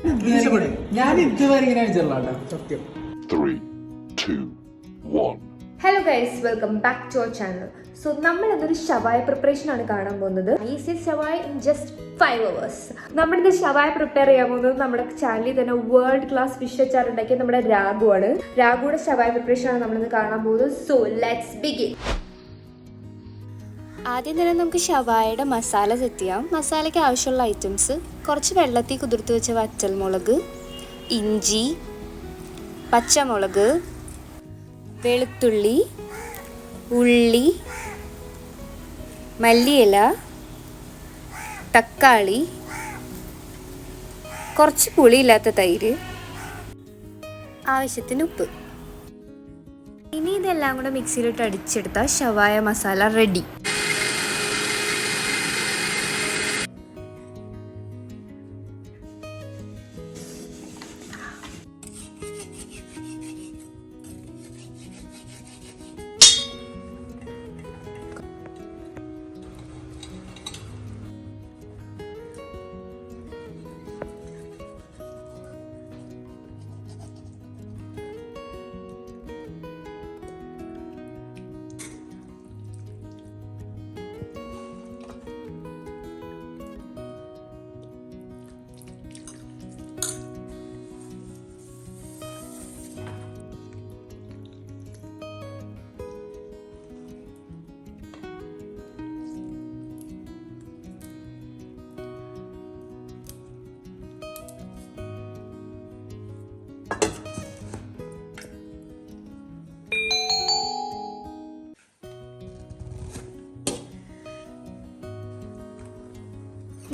ഞാൻ ഇതുവരെ ഇങ്ങനെ കഴിച്ചിട്ടുള്ള സത്യം. 3, 2, 1. Hello guys, welcome back to our channel. So നമ്മൾ ഇന്നൊരു ഷവായ പ്രിപ്പറേഷൻ ആണ് കാണാൻ പോകുന്നത്. ഈസിയസ്റ്റ് ഷവായ ഇൻ ജസ്റ്റ് 5 hours. നമ്മളിത് ഷവായ പ്രിപ്പയർ ചെയ്യാൻ പോകുന്നത് നമ്മുടെ ചാനലിൽ തന്നെ വേൾഡ് ക്ലാസ് ഫിഷ് അച്ചാർ ഉണ്ടാക്കിയ നമ്മുടെ രാഘുവാണ്. രാഘുയുടെ ഷവായ പ്രിപ്പറേഷൻ ആണ് നമ്മളിന്ന് കാണാൻ പോകുന്നത്. So let's begin. ആദ്യം തന്നെ നമുക്ക് ഷവായയുടെ മസാല സെറ്റ് ചെയ്യാം. മസാലയ്ക്ക് ആവശ്യമുള്ള ഐറ്റംസ്: കുറച്ച് വെള്ളത്തിൽ കുതിർത്ത് വെച്ച വറ്റൽമുളക്, ഇഞ്ചി, പച്ചമുളക്, വെളുത്തുള്ളി, ഉള്ളി, മല്ലിയില, തക്കാളി, കുറച്ച് പുളിയില്ലാത്ത തൈര്, ആവശ്യത്തിന് ഉപ്പ്. ഇനി ഇതെല്ലാം കൂടെ മിക്സിയിലിട്ട് അടിച്ചെടുത്താൽ ഷവായ മസാല റെഡി.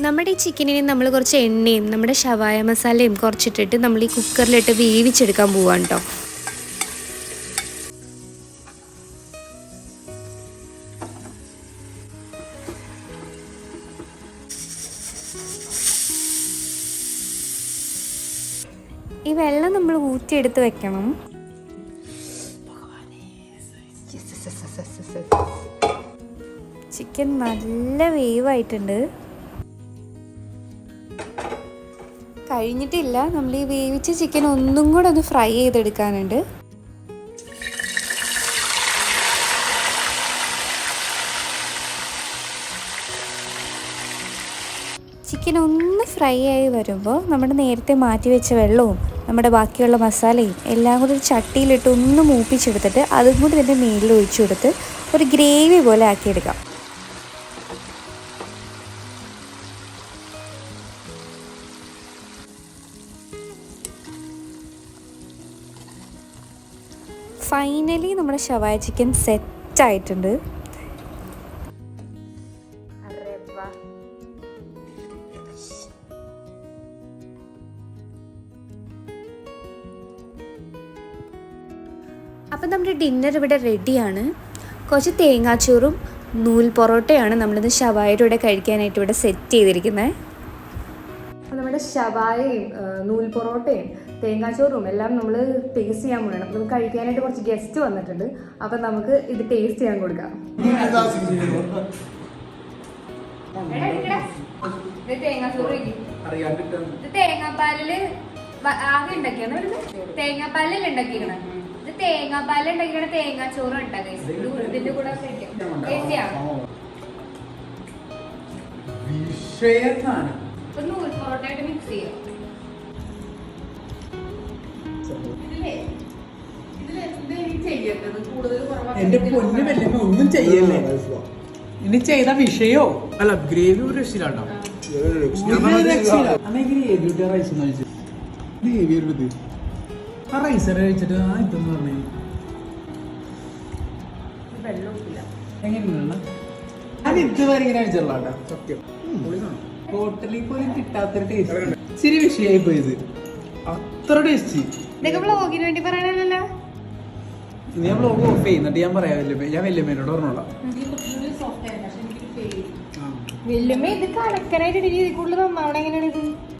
നമ്മുടെ ഈ ചിക്കനിന് നമ്മൾ കുറച്ച് എണ്ണയും നമ്മുടെ ഷവായ മസാലയും കുറച്ചിട്ടിട്ട് നമ്മൾ ഈ കുക്കറിലിട്ട് വേവിച്ചെടുക്കാൻ പോവാണ് കേട്ടോ. ഈ വെള്ളം നമ്മൾ ഊറ്റിയെടുത്ത് വെക്കണം. ചിക്കൻ നല്ല വേവായിട്ടുണ്ട്. കഴിഞ്ഞിട്ടില്ല, നമ്മൾ ഈ വേവിച്ച ചിക്കൻ ഒന്നും കൂടെ ഒന്ന് ഫ്രൈ ചെയ്തെടുക്കാനുണ്ട്. ചിക്കൻ ഒന്ന് ഫ്രൈ ആയി വരുമ്പോൾ നമ്മുടെ നേരത്തെ മാറ്റി വെച്ച വെള്ളവും നമ്മുടെ ബാക്കിയുള്ള മസാലയും എല്ലാം കൂടി ഒരു ചട്ടിയിലിട്ട് ഒന്ന് മൂപ്പിച്ചെടുത്തിട്ട് അതും കൂടി ഇതിൻ്റെ മേലിൽ ഒഴിച്ചു കൊടുത്ത് ഒരു ഗ്രേവി പോലെ ആക്കിയെടുക്കാം. ഫൈനലി നമ്മുടെ ഷവായ ചിക്കൻ സെറ്റായിട്ടുണ്ട്. അപ്പം നമ്മുടെ ഡിന്നർ ഇവിടെ റെഡിയാണ്. കുറച്ച് തേങ്ങാച്ചോറും നൂൽ പൊറോട്ടയാണ് നമ്മളിന്ന് ഷവായയുടെ കൂടെ കഴിക്കാനായിട്ട് ഇവിടെ സെറ്റ് ചെയ്തിരിക്കുന്നത്. അപ്പോൾ നമ്മുടെ ഷവായയും നൂൽ പൊറോട്ടയും തേങ്ങാച്ചോറും എല്ലാം നമ്മൾ ടേസ്റ്റ് ചെയ്യാൻ പോകണം. അപ്പോൾ നമുക്ക് കഴിക്കാനായിട്ട് കുറച്ച് ഗസ്റ്റ് വന്നിട്ടുണ്ട്. അപ്പം നമുക്ക് ഇത് ടേസ്റ്റ് ചെയ്യാൻ കൊടുക്കാം. ഇത് തേങ്ങാച്ചോറ്, ഇത് തേങ്ങാപ്പാലില് ആകെ ഉണ്ടാക്കിയാണ്. തേങ്ങാപ്പാലിൽ ഉണ്ടാക്കിയിരിക്കണം. ഇത് തേങ്ങാപ്പാലിൽ ഉണ്ടാക്കിയാണ് തേങ്ങാച്ചോറ് ഉണ്ടാക്കുക. ഇതിന്റെ കൂടെ ടേസ്റ്റ് ചെയ്യാം. നൂൽ പൊറോട്ടയായിട്ട് മിക്സ് ചെയ്യാം. എന്റെ പൊന്നു വല്യമ്മ ഒന്നും ചെയ്യല്ലേ. ഇനി ചെയ്ത വിഷയോ അല്ല, ഗ്രേവി ഒരു രക്ഷയിലാട്ടോ. ആ റൈസ് കഴിച്ചിട്ട് ആ ഇതെന്ന് പറഞ്ഞു എങ്ങനെയാണ്. ഞാൻ ഇതുവരെ ഇങ്ങനെ കഴിച്ചിട്ടുള്ള സത്യം. ഹോട്ടലിൽ പോലും കിട്ടാത്തൊരു ടേസ്റ്റ്. ഇച്ചിരി വിഷയായി പോയത്. അത്ര ടേസ്റ്റ്. ഇതൊക്കെ വ്ളോഗിന് വേണ്ടി പറയാനല്ലോ. ഇനി ഞാൻ വ്ളോഗ് ഓഫ് ചെയ്യുന്നിട്ട് ഞാൻ പറയാം. ഞാൻ വല്യമ്മേനോട് പറഞ്ഞോളാം. വല്യമ്മ ഇത് കണക്കനായിട്ട് കൂടുതൽ നന്നാവണം. എങ്ങനെയാണ് ഇത്?